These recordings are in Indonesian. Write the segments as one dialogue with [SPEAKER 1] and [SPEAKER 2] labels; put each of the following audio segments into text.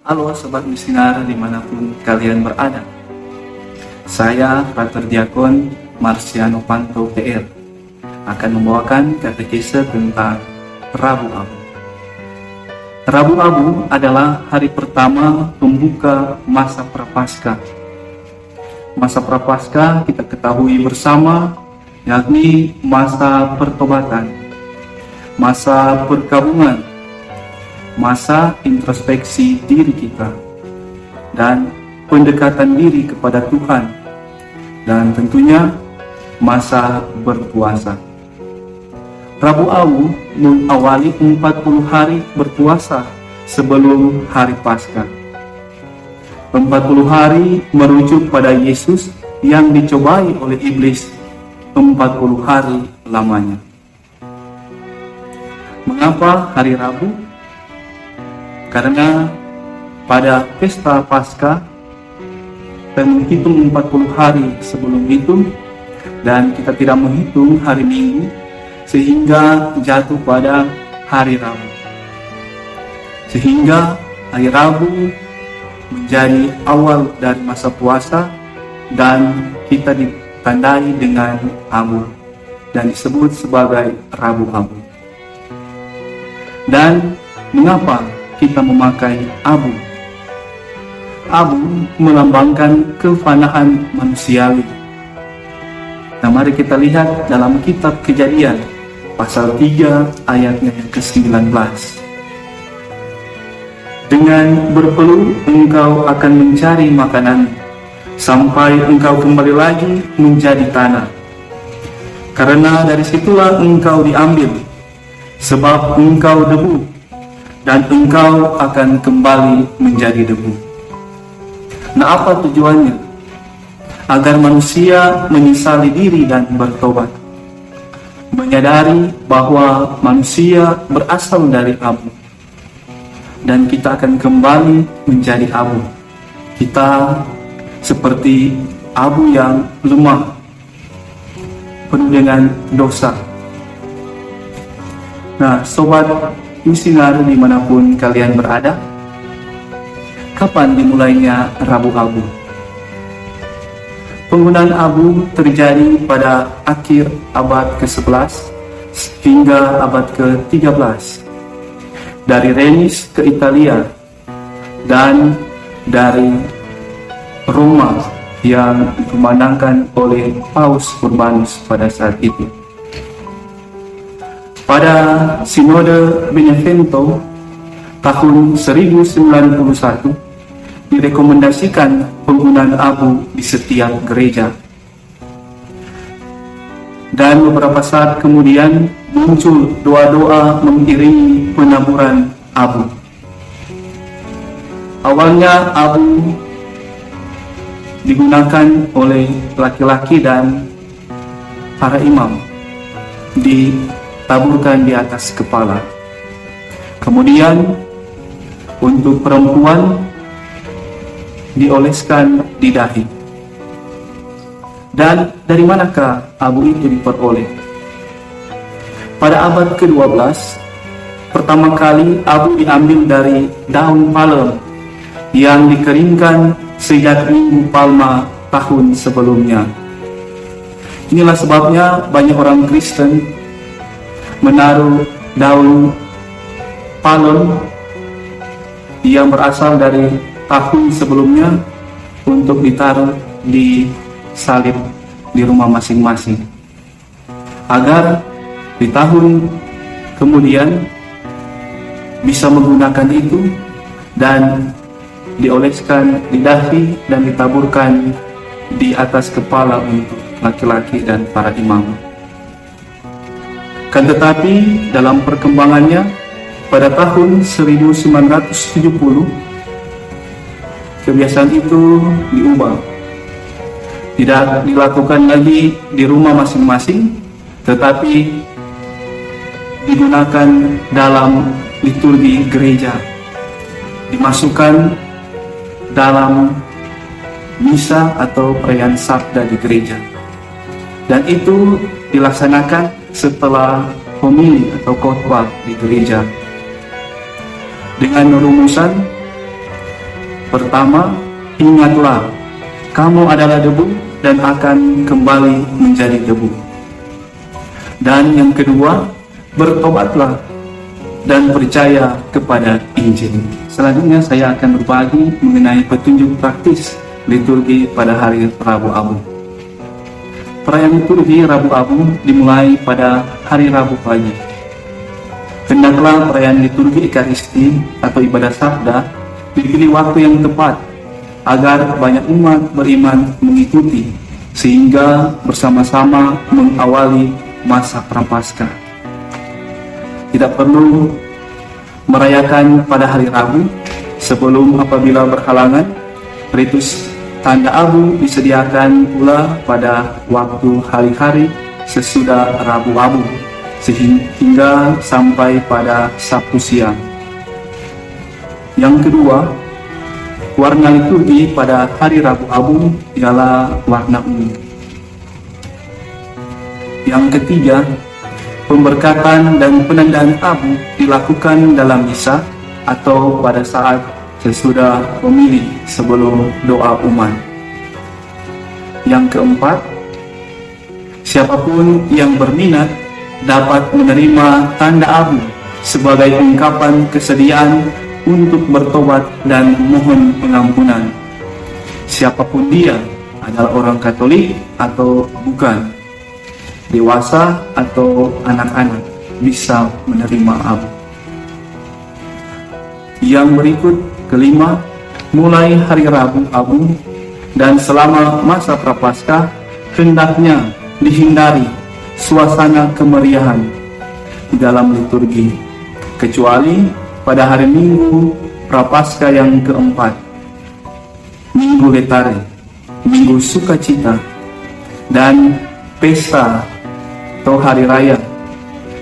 [SPEAKER 1] Halo Sobat Misinar dimanapun kalian berada. Saya Frater Diakon Marciano Panto PR akan membawakan katekese tentang Rabu Abu. Rabu Abu adalah hari pertama pembuka masa Prapaskah. Masa Prapaskah kita ketahui bersama, yakni masa pertobatan, masa perkabungan, masa introspeksi diri kita, dan pendekatan diri kepada Tuhan, dan tentunya masa berpuasa. Rabu Abu mengawali 40 hari berpuasa sebelum hari Paskah. 40 hari merujuk pada Yesus yang dicobai oleh iblis 40 hari lamanya. Mengapa hari Rabu? Karena pada pesta Paskah kita menghitung 40 hari sebelum itu, dan kita tidak menghitung hari Minggu sehingga jatuh pada hari Rabu. Sehingga hari Rabu menjadi awal dari masa puasa dan kita ditandai dengan abu dan disebut sebagai Rabu Abu. Dan mengapa kita memakai abu? Abu melambangkan kefanaan manusiawi. Nah, mari kita lihat dalam kitab Kejadian pasal 3 ayatnya yang ke-19. Dengan berpeluh engkau akan mencari makanan sampai engkau kembali lagi menjadi tanah. Karena dari situlah engkau diambil, sebab engkau debu, dan engkau akan kembali menjadi debu. Nah, apa tujuannya? Agar manusia menyesali diri dan bertobat, menyadari bahwa manusia berasal dari abu, dan kita akan kembali menjadi abu. Kita seperti abu yang lemah, penuh dengan dosa. Nah, Sobat Misinar dimanapun kalian berada, kapan dimulainya Rabu Abu? Penggunaan abu terjadi pada akhir abad ke-11 hingga abad ke-13 dari Venice ke Italia dan dari Roma yang dikumandangkan oleh Paus Urbanus pada saat itu. Pada Sinode Benevento tahun 1091 direkomendasikan penggunaan abu di setiap gereja. Dan beberapa saat kemudian muncul doa-doa mengiringi penaburan abu. Awalnya abu digunakan oleh laki-laki dan para imam, ditaburkan di atas kepala. Kemudian untuk perempuan dioleskan di dahi. Dan dari manakah abu itu diperoleh? Pada abad ke-12, pertama kali abu diambil dari daun palem yang dikeringkan sejak minggu palma tahun sebelumnya. Inilah sebabnya banyak orang Kristen menaruh daun palem yang berasal dari tahun sebelumnya untuk ditaruh di salib di rumah masing-masing, agar di tahun kemudian bisa menggunakan itu dan dioleskan di dahi dan ditaburkan di atas kepala untuk laki-laki dan para imam. Kan tetapi dalam perkembangannya pada tahun 1970 kebiasaan itu diubah. Tidak dilakukan lagi di rumah masing-masing, tetapi digunakan dalam liturgi gereja, dimasukkan dalam misa atau perayaan sabda di gereja. Dan itu dilaksanakan setelah homili atau khotbah di gereja, dengan rumusan Pertama, ingatlah, kamu adalah debu dan akan kembali menjadi debu. Dan yang kedua, bertobatlah dan percaya kepada Injil. Selanjutnya saya akan berbagi mengenai petunjuk praktis liturgi pada hari Rabu Abu. Perayaan liturgi Rabu Abu dimulai pada hari Rabu pagi. Hendaklah perayaan liturgi Ekaristi atau ibadah sabda dipilih waktu yang tepat agar banyak umat beriman mengikuti, sehingga bersama-sama mengawali masa Prapaskah. Tidak perlu merayakan pada hari Rabu sebelum apabila berhalangan. Ritus tanda abu disediakan pula pada waktu hari-hari sesudah Rabu Abu sehingga sampai pada Sabtu siang. Yang kedua, warna liturgi pada hari Rabu Abu ialah warna ungu. Yang ketiga, pemberkatan dan penandaan abu dilakukan dalam misa atau pada saat sesudah pemilih sebelum doa umat. Yang keempat, siapapun yang berminat dapat menerima tanda abu sebagai ungkapan kesediaan untuk bertobat dan mohon pengampunan. Siapapun dia, adalah orang Katolik atau bukan, dewasa atau anak-anak, bisa menerima abu. Yang berikut, kelima, mulai hari Rabu Abu dan selama masa Prapaskah hendaknya dihindari suasana kemeriahan di dalam liturgi, kecuali pada hari Minggu Prapaskah yang keempat, Minggu Letare, Minggu Sukacita, dan pesta atau hari raya,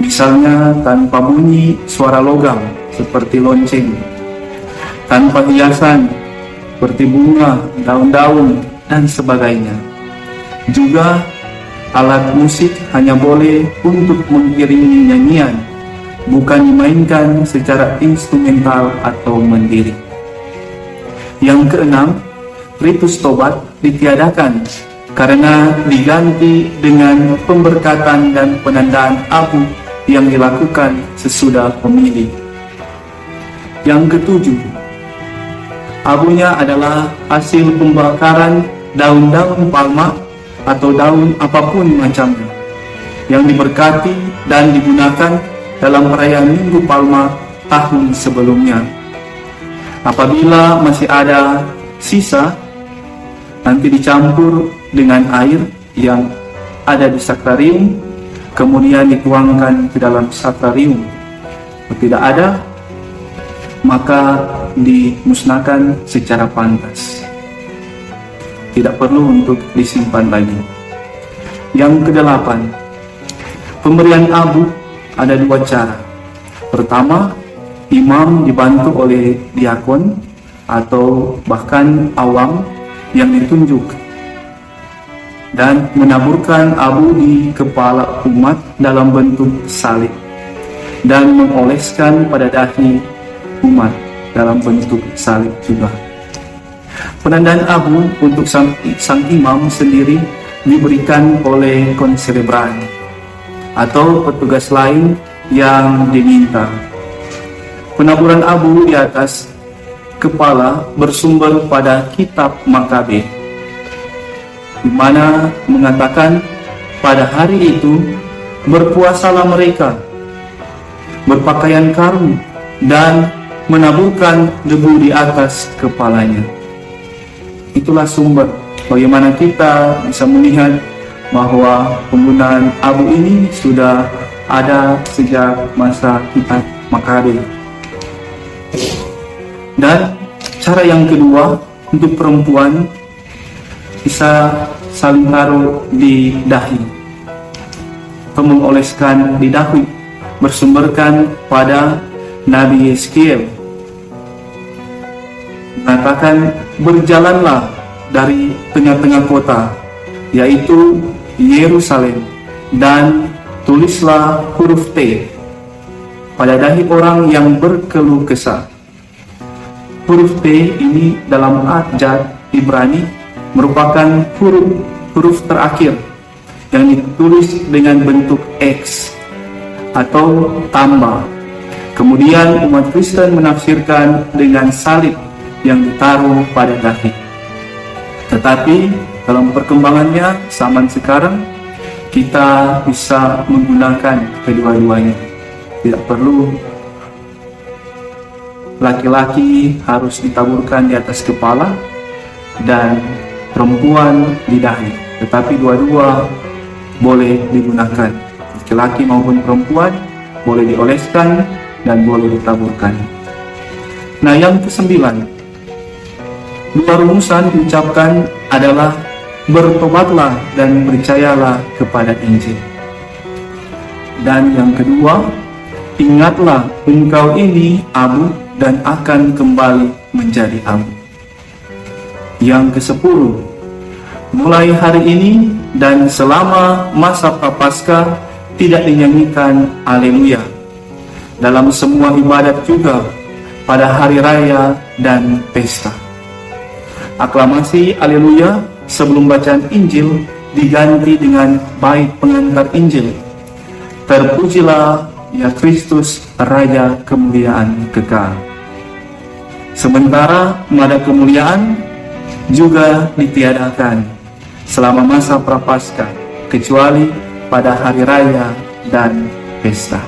[SPEAKER 1] misalnya tanpa bunyi suara logam seperti lonceng, tanpa hiasan seperti bunga, daun-daun, dan sebagainya. Juga alat musik hanya boleh untuk mengiringi nyanyian, bukan dimainkan secara instrumental atau mandiri. Yang keenam, ritus tobat ditiadakan karena diganti dengan pemberkatan dan penandaan abu yang dilakukan sesudah pemilih. Yang ketujuh, abunya adalah hasil pembakaran daun-daun palma atau daun apapun macamnya yang diberkati dan digunakan dalam perayaan Minggu Palma tahun sebelumnya. Apabila masih ada sisa, nanti dicampur dengan air yang ada di sakrarium, kemudian dituangkan ke dalam sakrarium. Kalau tidak ada, maka dimusnahkan secara pantas. Tidak perlu untuk disimpan lagi. Yang kedelapan, pemberian abu ada dua cara. Pertama, imam dibantu oleh diakon atau bahkan awam yang ditunjuk dan menaburkan abu di kepala umat dalam bentuk salib dan mengoleskan pada dahi umat dalam bentuk salib juga. Penandaan abu untuk sang imam sendiri diberikan oleh konselebran atau petugas lain yang diminta. Penaburan abu di atas kepala bersumber pada kitab Makabe, di mana mengatakan pada hari itu berpuasalah mereka, berpakaian karung, dan menaburkan debu di atas kepalanya. Itulah sumber bagaimana kita bisa melihat bahwa penggunaan abu ini sudah ada sejak masa kitab Makabe. Dan cara yang kedua, untuk perempuan bisa saling taruh di dahi atau mengoleskan di dahi, bersumberkan pada Nabi Yeskiel, mengatakan, berjalanlah dari tengah-tengah kota, yaitu Yerusalem, dan tulislah huruf T pada dahi orang yang berkeluh kesah. huruf T ini dalam abjad Ibrani merupakan huruf terakhir yang ditulis dengan bentuk X atau tambah. Kemudian umat Kristen menafsirkan dengan salib yang ditaruh pada dahi. Tetapi dalam perkembangannya zaman sekarang, kita bisa menggunakan kedua-duanya. Tidak perlu laki-laki harus ditaburkan di atas kepala dan perempuan di dahi, tetapi dua-dua boleh digunakan. Laki-laki maupun perempuan boleh dioleskan dan boleh ditaburkan. Nah, yang ke-9, dua rumusan diucapkan adalah bertobatlah dan percayalah kepada Injil. Dan yang kedua, ingatlah engkau ini abu dan akan kembali menjadi abu. Yang ke-10, mulai hari ini dan selama masa Prapaskah tidak dinyanyikan Haleluya dalam semua ibadat, juga pada hari raya dan pesta. Aklamasi Haleluya sebelum bacaan Injil diganti dengan bait pengantar Injil. Terpujilah ya Kristus, Raja kemuliaan kekal. Sementara nada kemuliaan juga ditiadakan selama masa Prapaskah, kecuali pada hari raya dan pesta.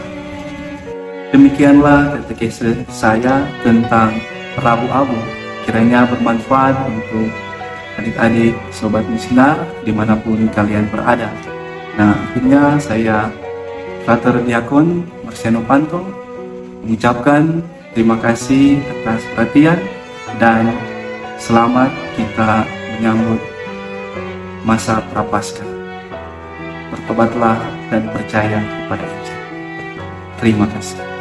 [SPEAKER 1] Demikianlah katekese saya tentang Rabu Abu. Kiranya bermanfaat untuk adik-adik sobat misinar dimanapun kalian berada. Nah, akhirnya saya Frater Diakon Marciano Panto mengucapkan terima kasih atas perhatian dan selamat kita menyambut masa Prapaskah. Bertobatlah dan percaya kepada Injil. Terima kasih.